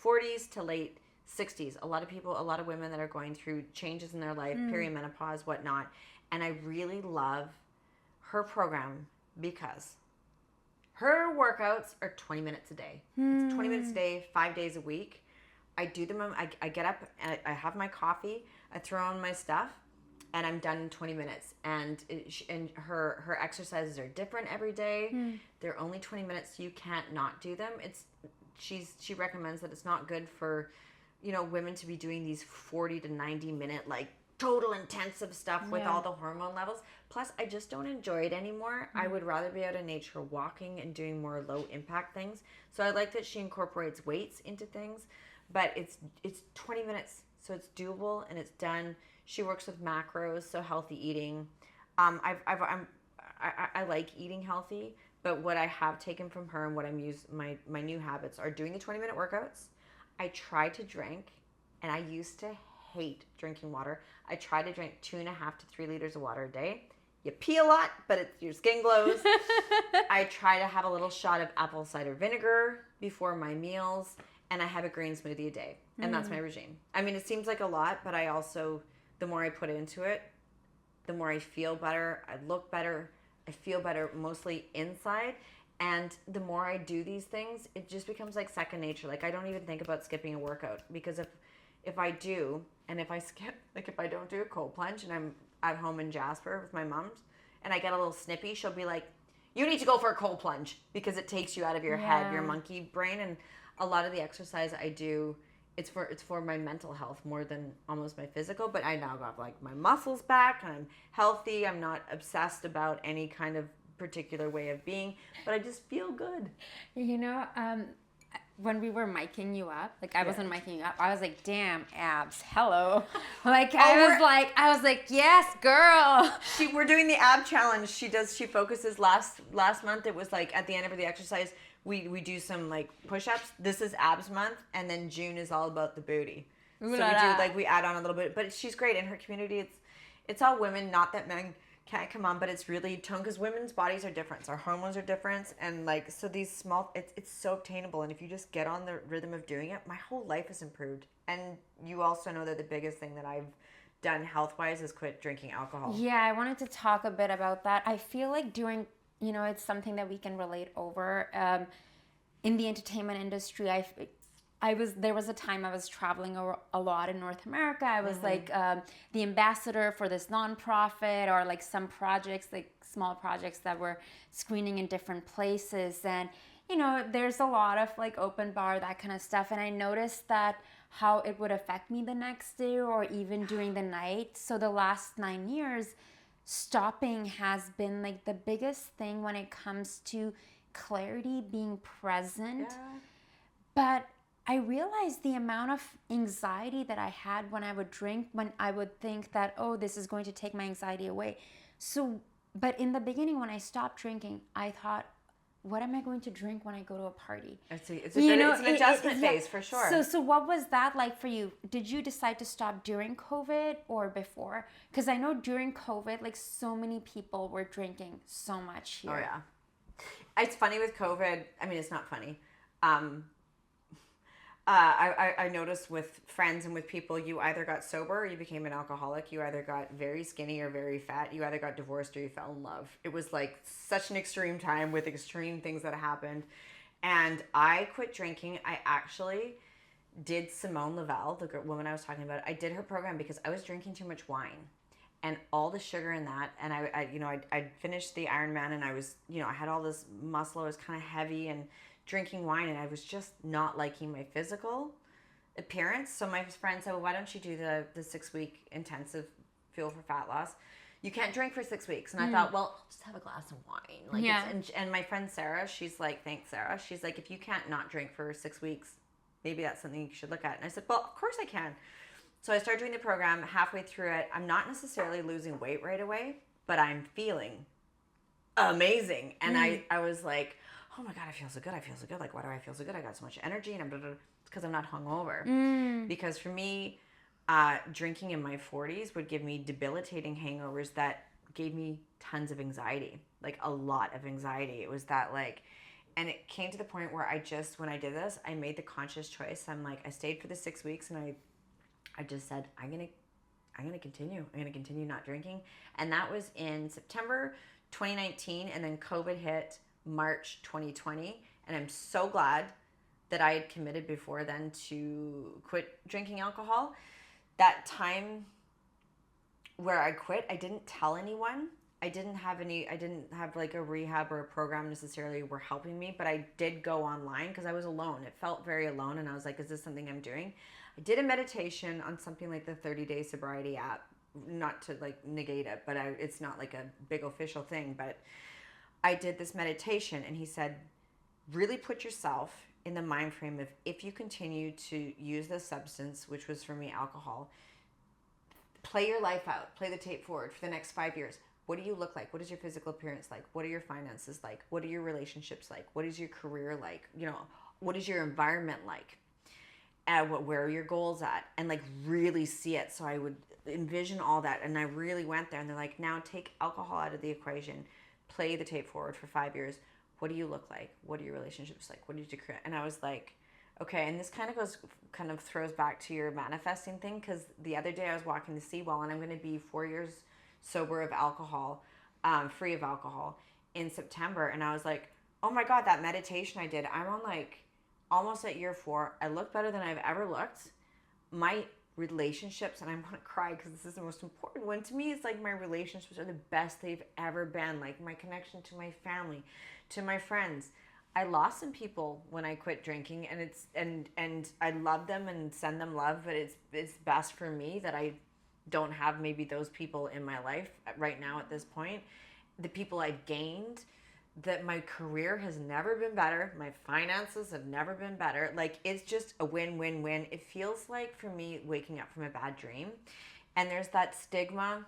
40s to late 60s. A lot of women that are going through changes in their life, perimenopause, whatnot. And I really love her program because her workouts are 20 minutes a day. It's 20 minutes a day, 5 days a week. I do them. I get up and I have my coffee. I throw on my stuff. And I'm done in 20 minutes. And her exercises are different every day. They're only 20 minutes. So you can't not do them. She recommends that it's not good for, women to be doing these 40 to 90 minute like total intensive stuff with all the hormone levels. Plus, I just don't enjoy it anymore. I would rather be out in nature walking and doing more low impact things. So I like that she incorporates weights into things. But it's 20 minutes, so it's doable and it's done. She works with macros, so healthy eating. I like eating healthy, but what I have taken from her and what I'm my new habits are doing the 20-minute workouts. I try to drink, and I used to hate drinking water. I try to drink 2.5 to 3 liters of water a day. You pee a lot, but your skin glows. I try to have a little shot of apple cider vinegar before my meals, and I have a green smoothie a day, and that's my regime. I mean, it seems like a lot, but I also, the more I put into it, the more I feel better. I look better. I feel better mostly inside. And the more I do these things, it just becomes like second nature. Like I don't even think about skipping a workout because if I do, and if I skip, like if I don't do a cold plunge and I'm at home in Jasper with my mom's and I get a little snippy, she'll be like, you need to go for a cold plunge because it takes you out of your head, your monkey brain. And a lot of the exercise I do, it's for my mental health more than almost my physical, but I now got like my muscles back and I'm healthy. I'm not obsessed about any kind of particular way of being, but I just feel good. When we were miking you up, like I wasn't miking you up, I was like, damn, abs, hello. Like I was like, yes, girl. We're doing the ab challenge. She focuses last month. It was like at the end of the exercise, we do some like push-ups. This is abs month, and then June is all about the booty. So we do like we add on a little bit, but she's great in her community. It's all women, not that men can't come on, but it's really tone because women's bodies are different. So our hormones are different, and like so these small, it's so obtainable. And if you just get on the rhythm of doing it, my whole life has improved. And you also know that the biggest thing that I've done health-wise is quit drinking alcohol. Yeah, I wanted to talk a bit about that. I feel like it's something that we can relate over. In the entertainment industry, there was a time I was traveling a lot in North America. I was like the ambassador for this nonprofit or like some projects, like small projects that were screening in different places. And, there's a lot of like open bar, that kind of stuff. And I noticed that how it would affect me the next day or even during the night. So the last 9 years, stopping has been like the biggest thing when it comes to clarity, being present. Yeah. But I realized the amount of anxiety that I had when I would drink, when I would think that, oh, this is going to take my anxiety away. So, but in the beginning, when I stopped drinking, I thought, what am I going to drink when I go to a party? It's an adjustment phase for sure. So what was that like for you? Did you decide to stop during COVID or before? Because I know during COVID, like so many people were drinking so much here. Oh yeah. It's funny with COVID. I mean, it's not funny. I noticed with friends and with people, you either got sober or you became an alcoholic. You either got very skinny or very fat. You either got divorced or you fell in love. It was like such an extreme time with extreme things that happened. And I quit drinking. I actually did Simone Lavelle, the woman I was talking about. I did her program because I was drinking too much wine and all the sugar in that. And I finished the Ironman and I was, I had all this muscle. I was kind of heavy and drinking wine, and I was just not liking my physical appearance. So my friend said, well, why don't you do the 6-week intensive fuel for fat loss? You can't drink for 6 weeks. And I thought, well, I'll just have a glass of wine. Like, yeah. And my friend Sarah, she's like, thanks, Sarah. She's like, if you can't not drink for 6 weeks, maybe that's something you should look at. And I said, well, of course I can. So I started doing the program. Halfway through it, I'm not necessarily losing weight right away, but I'm feeling amazing. And I was like, oh my God, I feel so good. I feel so good. Like, why do I feel so good? I got so much energy, and it's because I'm not hungover. Because for me, drinking in my 40s would give me debilitating hangovers that gave me tons of anxiety, like a lot of anxiety. It was that and it came to the point where when I did this, I made the conscious choice. I'm like, I stayed for the 6 weeks, and I just said, I'm gonna continue. I'm gonna continue not drinking, and that was in September 2019, and then COVID hit March 2020, and I'm so glad that I had committed before then to quit drinking alcohol. That time where I quit, I didn't tell anyone. I didn't have like a rehab or a program necessarily were helping me, but I did go online because I was alone. It felt very alone, and I was like, is this something I'm doing? I did a meditation on something like the 30-day sobriety app, not to like negate it, but it's not like a big official thing, but I did this meditation, and he said, really put yourself in the mind frame of if you continue to use this substance, which was for me alcohol, play your life out, play the tape forward for the next 5 years. What do you look like? What is your physical appearance like? What are your finances like? What are your relationships like? What is your career like? What is your environment like? Where are your goals at? And like really see it. So I would envision all that, and I really went there, and they're like, now take alcohol out of the equation. Play the tape forward for 5 years. What do you look like? What are your relationships like? What did you create? And I was like, okay. And this kind of throws back to your manifesting thing, because the other day I was walking the seawall, and I'm going to be 4 years sober of alcohol, free of alcohol in September. And I was like, oh my God, that meditation I did, I'm on like almost at year 4. I look better than I've ever looked. My relationships, and I'm gonna cry because this is the most important one to me, it's like my relationships are the best they've ever been. Like my connection to my family, to my friends. I lost some people when I quit drinking, and it's and I love them and send them love, but it's best for me that I don't have maybe those people in my life right now at this point. The people I gained, that my career has never been better. My finances have never been better. Like, it's just a win-win-win. It feels like, for me, waking up from a bad dream. And there's that stigma.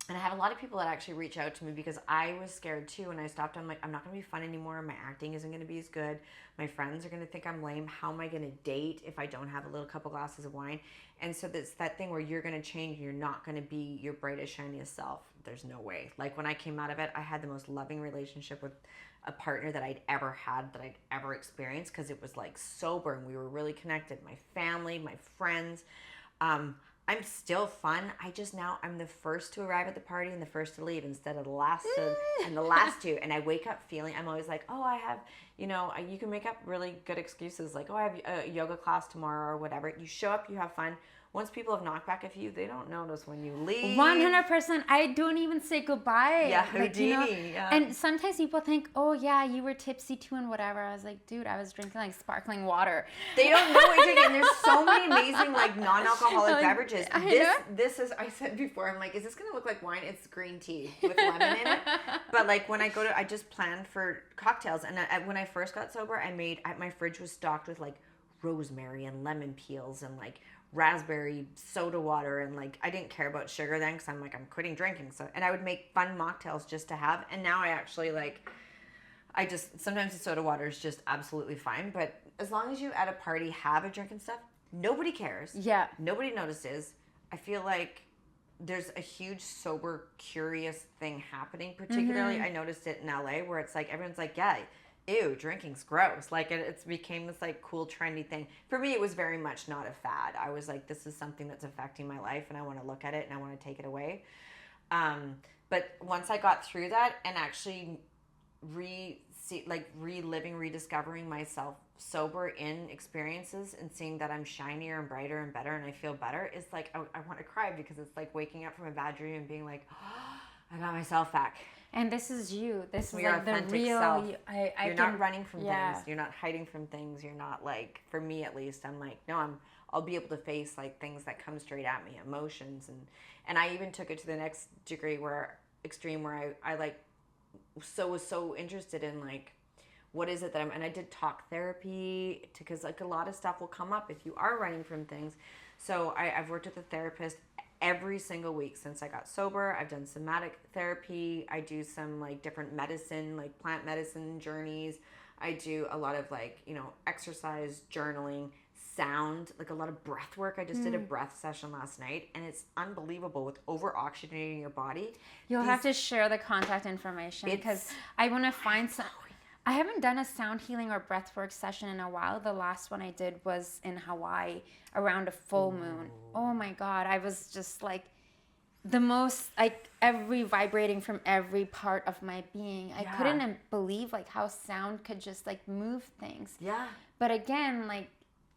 And I have a lot of people that actually reach out to me because I was scared too. And I stopped. I'm like, I'm not going to be fun anymore. My acting isn't going to be as good. My friends are going to think I'm lame. How am I going to date if I don't have a little couple glasses of wine? And so that's that thing where you're going to change. You're not going to be your brightest, shiniest self. There's no way. Like, when I came out of it, I had the most loving relationship with a partner that I'd ever had, that I'd ever experienced, because it was like sober and we were really connected. My family, my friends. I'm still fun. I'm the first to arrive at the party and the first to leave instead of the last to, and the last to. And I wake up feeling, I'm always like, oh, I have, you can make up really good excuses. Like, oh, I have a yoga class tomorrow or whatever. You show up, you have fun. Once people have knocked back a few, they don't notice when you leave. 100%. I don't even say goodbye. Yeah, Houdini. Yeah. And sometimes people think, oh, yeah, you were tipsy too and whatever. I was like, dude, I was drinking like sparkling water. They don't know what you're drinking. There's so many amazing like non-alcoholic beverages. This is, I said before, I'm like, is this going to look like wine? It's green tea with lemon in it. But like when I I just planned for cocktails. And when I first got sober, my fridge was stocked with like rosemary and lemon peels and like raspberry soda water, and like I didn't care about sugar then because I'm quitting drinking. So, and I would make fun mocktails just to have. And now I actually like, sometimes the soda water is just absolutely fine. But as long as you at a party have a drink and stuff, nobody cares. Yeah. Nobody notices. I feel like there's a huge sober, curious thing happening. Particularly, I noticed it in LA where it's like, everyone's like, yeah, ew, drinking's gross. Like it's became this like cool, trendy thing. For me, it was very much not a fad. I was like, this is something that's affecting my life and I want to look at it and I want to take it away. But once I got through that and actually reliving, rediscovering myself sober in experiences and seeing that I'm shinier and brighter and better and I feel better, it's like I want to cry because it's like waking up from a bad dream and being like, oh, I got myself back. And this is you. This is Your like the authentic real self. You're not running from things. You're not hiding from things. You're not like, for me at least, I'm like, no, I'll be able to face like things that come straight at me, emotions, and I even took it to the next extreme where I like was so interested in like, what is it that and I did talk therapy because like a lot of stuff will come up if you are running from things. So I've worked with a therapist every single week since I got sober. I've done somatic therapy. I do some like different medicine, like plant medicine journeys. I do a lot of like, exercise, journaling, sound, like a lot of breath work. I just did a breath session last night and it's unbelievable with over oxygenating your body. You'll have to share the contact information because I want to find some. I haven't done a sound healing or breathwork session in a while. The last one I did was in Hawaii around a full moon. Oh my God. I was just like the most, like every vibrating from every part of my being. I couldn't believe like how sound could just like move things. Yeah. But again, like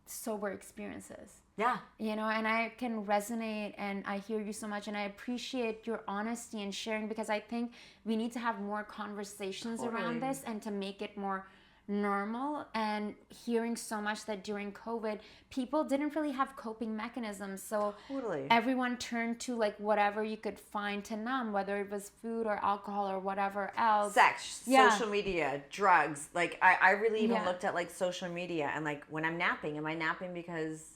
sober experiences. Yeah. And I can resonate and I hear you so much and I appreciate your honesty and sharing because I think we need to have more conversations around this and to make it more normal. And hearing so much that during COVID, people didn't really have coping mechanisms. So everyone turned to like whatever you could find to numb, whether it was food or alcohol or whatever else. Sex, social media, drugs. Like I really even looked at like social media and like when I'm napping, am I napping because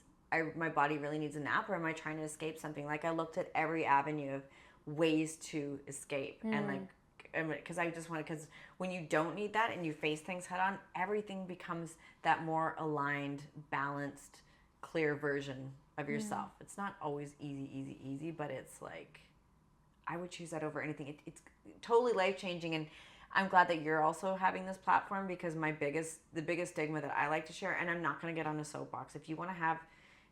my body really needs a nap or am I trying to escape something? Like I looked at every avenue of ways to escape and like, because I just want to, because when you don't need that and you face things head on, everything becomes that more aligned, balanced, clear version of yourself. It's not always easy, but it's like, I would choose that over anything. It's totally life-changing. And I'm glad that you're also having this platform because the biggest stigma that I like to share, and I'm not going to get on a soapbox. If you want to have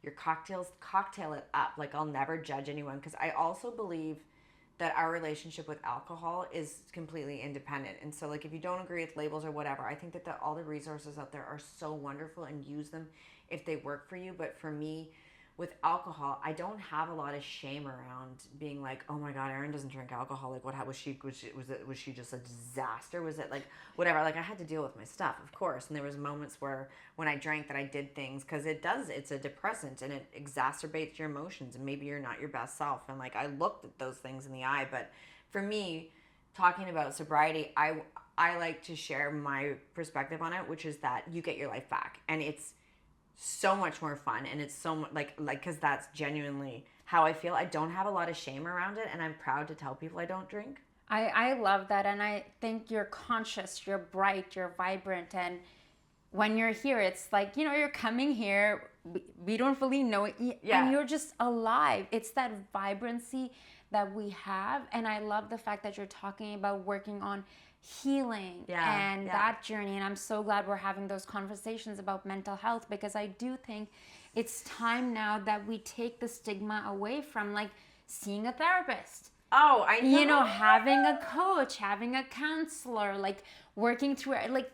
your cocktail it up. Like I'll never judge anyone because I also believe that our relationship with alcohol is completely independent. And so like if you don't agree with labels or whatever, I think that all the resources out there are so wonderful and use them if they work for you. But for me, with alcohol, I don't have a lot of shame around being like, oh my God, Erin doesn't drink alcohol. Like was she just a disaster? Was it like whatever? Like I had to deal with my stuff, of course. And there was moments where when I drank that I did things because it's a depressant and it exacerbates your emotions and maybe you're not your best self. And like I looked at those things in the eye. But for me, talking about sobriety, I like to share my perspective on it, which is that you get your life back and it's so much more fun and it's so much like because that's genuinely how I feel. I don't have a lot of shame around it and I'm proud to tell people I don't drink. I love that and I think you're conscious, you're bright, you're vibrant, and when you're here it's like you're coming here, we don't really know it and you're just alive. It's that vibrancy that we have and I love the fact that you're talking about working on healing and that journey, and I'm so glad we're having those conversations about mental health because I do think it's time now that we take the stigma away from like seeing a therapist. Oh, I know. Having a coach, having a counselor, like working through it, like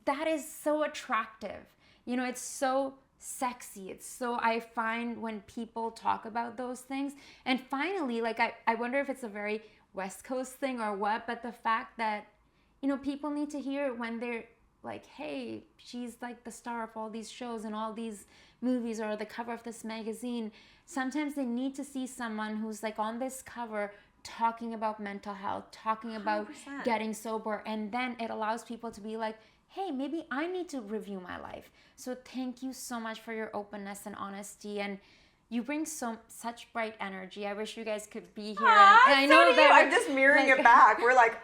that is so attractive. It's so sexy. It's so, I find when people talk about those things, and finally, like I wonder if it's a very West Coast thing or what, but the fact that people need to hear it when they're like, hey, she's like the star of all these shows and all these movies or the cover of this magazine. Sometimes they need to see someone who's like on this cover talking about mental health, talking about 100%. Getting sober. And then it allows people to be like, hey, maybe I need to review my life. So thank you so much for your openness and honesty. And you bring such bright energy. I wish you guys could be here. And I know that I'm just mirroring it back. We're like,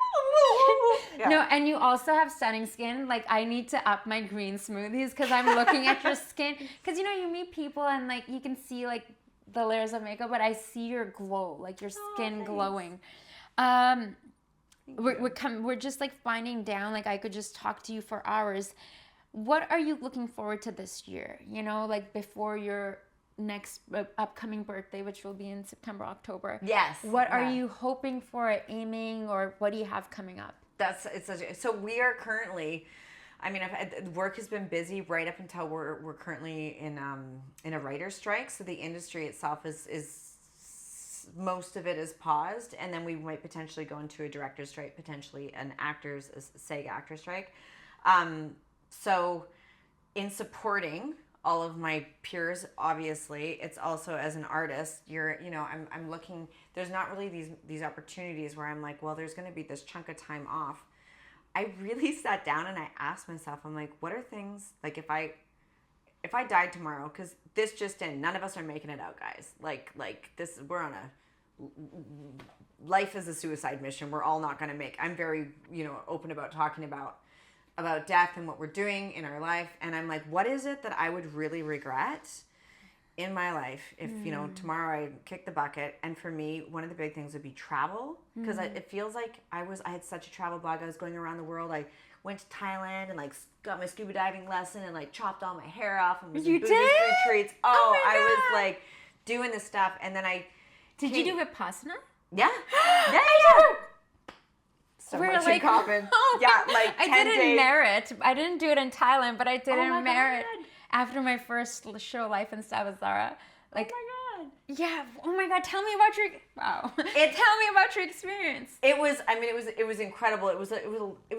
Yeah. No, and you also have stunning skin. Like, I need to up my green smoothies because I'm looking at your skin. Because, you know, you meet people and, like, you can see, like, the layers of makeup, but I see your glow, like, your skin thanks. glowing. We're just, like, finding down. Like, I could just talk to you for hours. What are you looking forward to this year? You know, like, before your next upcoming birthday, which will be in September, October. Yes. What are you hoping for, aiming, or what do you have coming up? So we are currently, I mean, work has been busy right up until we're currently in a writer's strike. So the industry itself is most of it is paused, and then we might potentially go into a director's strike, potentially a SAG actor strike. So in supporting all of my peers, obviously, it's also as an artist, I'm looking, there's not really these opportunities where I'm like, well, there's going to be this chunk of time off. I really sat down and I asked myself, I'm like, what are things, like if I died tomorrow, because this just in, none of us are making it out, guys. Like this, we're on life is a suicide mission. We're all not going to make, I'm very, open about talking about death and what we're doing in our life. And I'm like, what is it that I would really regret in my life if, tomorrow I kick the bucket? And for me, one of the big things would be travel. Because it feels like I had such a travel blog. I was going around the world. I went to Thailand and like got my scuba diving lesson and like chopped all my hair off and was in Buddhist retreats. Oh, I was like doing this stuff. And then Did you do Vipassana? Yeah. Yeah. So we're much like, in common. Yeah, like 10 I did days. in Merit. I didn't do it in Thailand, but I did Oh my in Merit God. after my first show, Life in Savasara. Like, Oh my God. Yeah. Oh my God. Tell me about your tell me about your experience. It was incredible. It was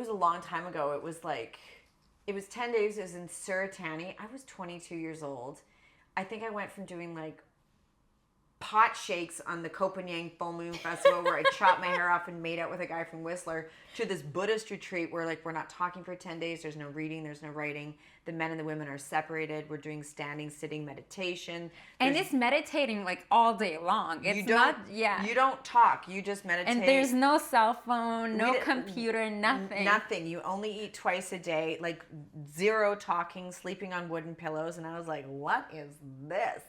a long time ago. It was 10 days. It was in Suratani. I was 22 years old. I think I went from doing like pot shakes on the Copenhagen Full Moon Festival where I chopped my hair off and made out with a guy from Whistler to this Buddhist retreat where like we're not talking for 10 days. There's no reading. There's no writing. The men and the women are separated. We're doing standing, sitting meditation. And it's meditating like all day long. It's You don't talk. You just meditate. And there's no cell phone, no computer, nothing. Nothing. You only eat twice a day, like zero talking, sleeping on wooden pillows. And I was like, what is this?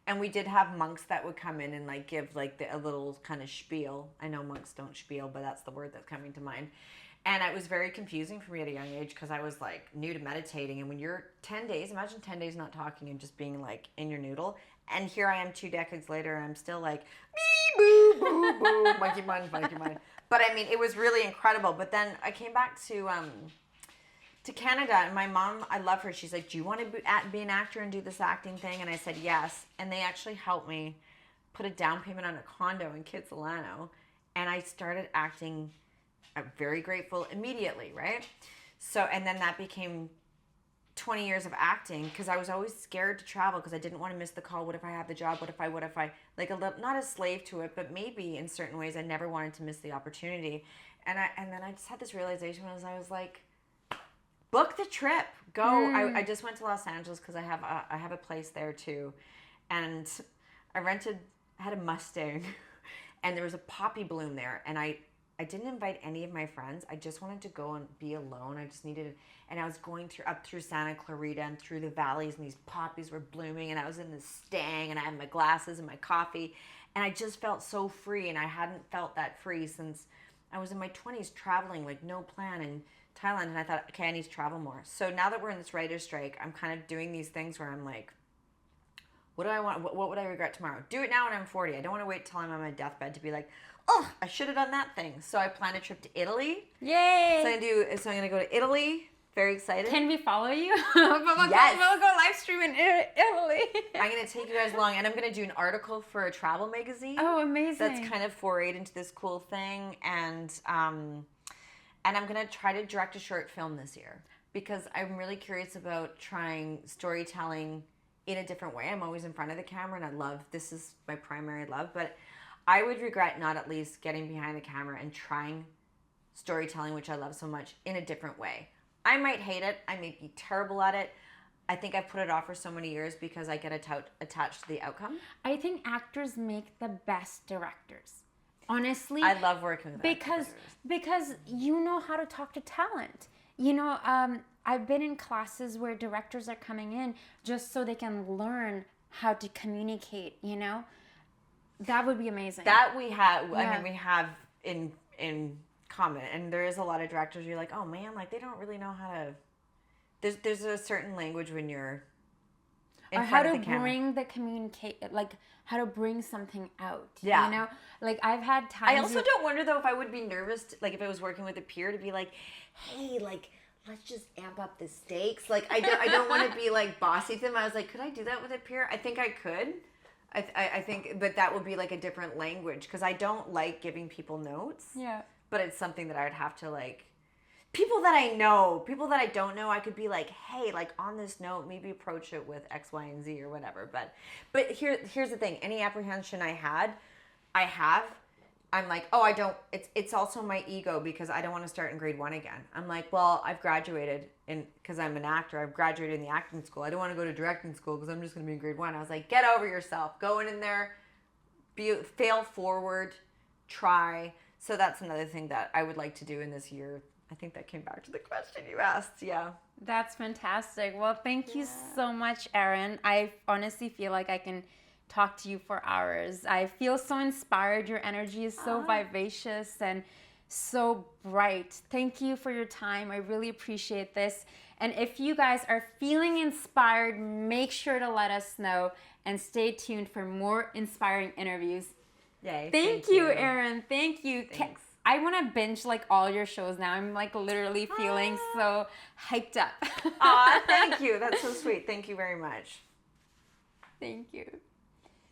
And we did have monks that would come in and like give like a little kind of spiel. I know monks don't spiel, but that's the word that's coming to mind. And it was very confusing for me at a young age because I was like new to meditating. And when you're 10 days, imagine 10 days not talking and just being like in your noodle. And here I am 2 decades later and I'm still like, me, boo, boo, boo, monkey mind, monkey mind. But I mean, it was really incredible. But then I came back to Canada, and my mom, I love her. She's like, do you want to be an actor and do this acting thing? And I said, yes. And they actually helped me put a down payment on a condo in Kitsilano. And I started acting. I'm very grateful immediately, right? So, and then that became 20 years of acting because I was always scared to travel because I didn't want to miss the call. What if I have the job? What if I, like not a slave to it, but maybe in certain ways I never wanted to miss the opportunity. And then I just had this realization as I was like, book the trip, go. I just went to Los Angeles because I have a place there too. And I had a Mustang and there was a poppy bloom there. And I didn't invite any of my friends. I just wanted to go and be alone. I just needed, and I was going up through Santa Clarita and through the valleys and these poppies were blooming and I was in this stang and I had my glasses and my coffee and I just felt so free and I hadn't felt that free since I was in my 20s traveling like no plan in Thailand, and I thought, okay, I need to travel more. So now that we're in this writer's strike, I'm kind of doing these things where I'm like, what do I want? What would I regret tomorrow? Do it now when I'm 40. I don't want to wait till I'm on my deathbed to be like, oh, I should have done that thing. So I planned a trip to Italy. Yay! So I'm gonna go to Italy. Very excited. Can we follow you? Yes. We'll go live stream in Italy. I'm gonna take you guys along, and I'm gonna do an article for a travel magazine. Oh, amazing! That's kind of forayed into this cool thing, and I'm going to try to direct a short film this year because I'm really curious about trying storytelling in a different way. I'm always in front of the camera and this is my primary love, but I would regret not at least getting behind the camera and trying storytelling, which I love so much, in a different way. I might hate it. I may be terrible at it. I think I've put it off for so many years because I get attached to the outcome. I think actors make the best directors. honestly, I love working with because you know how to talk to talent. You know, I've been in classes where directors are coming in just so they can learn how to communicate. You know, that would be amazing. That we have. Yeah. I mean, we have in common, and there is a lot of directors. You're like, oh man, like they don't really know how to. There's a certain language when you're in or how front to of the camera. bring the communicate, like how to bring something out. Yeah. You know, like I've had times. I also don't wonder though if I would be nervous, like if I was working with a peer, to be like, hey, like let's just amp up the stakes. Like I don't want to be like bossy to them. I was like, could I do that with a peer? I think I could. I think, but that would be like a different language because I don't like giving people notes. Yeah. But it's something that I would have to like. People that I know, people that I don't know, I could be like, hey, like on this note, maybe approach it with X, Y, and Z or whatever. But here's the thing. Any apprehension I have, I'm like, oh, I don't. It's also my ego because I don't want to start in grade 1 again. I'm like, well, I've graduated because I'm an actor. I've graduated in the acting school. I don't want to go to directing school because I'm just going to be in grade 1. I was like, get over yourself. Go in there, fail forward, try. So that's another thing that I would like to do in this year. I think that came back to the question you asked. Yeah. That's fantastic. Well, thank you so much, Erin. I honestly feel like I can talk to you for hours. I feel so inspired. Your energy is so vivacious and so bright. Thank you for your time. I really appreciate this. And if you guys are feeling inspired, make sure to let us know and stay tuned for more inspiring interviews. Yay. Thank you, Erin. Thank you. Thanks. I want to binge like all your shows now. I'm like literally feeling so hyped up. Aw, thank you. That's so sweet. Thank you very much. Thank you.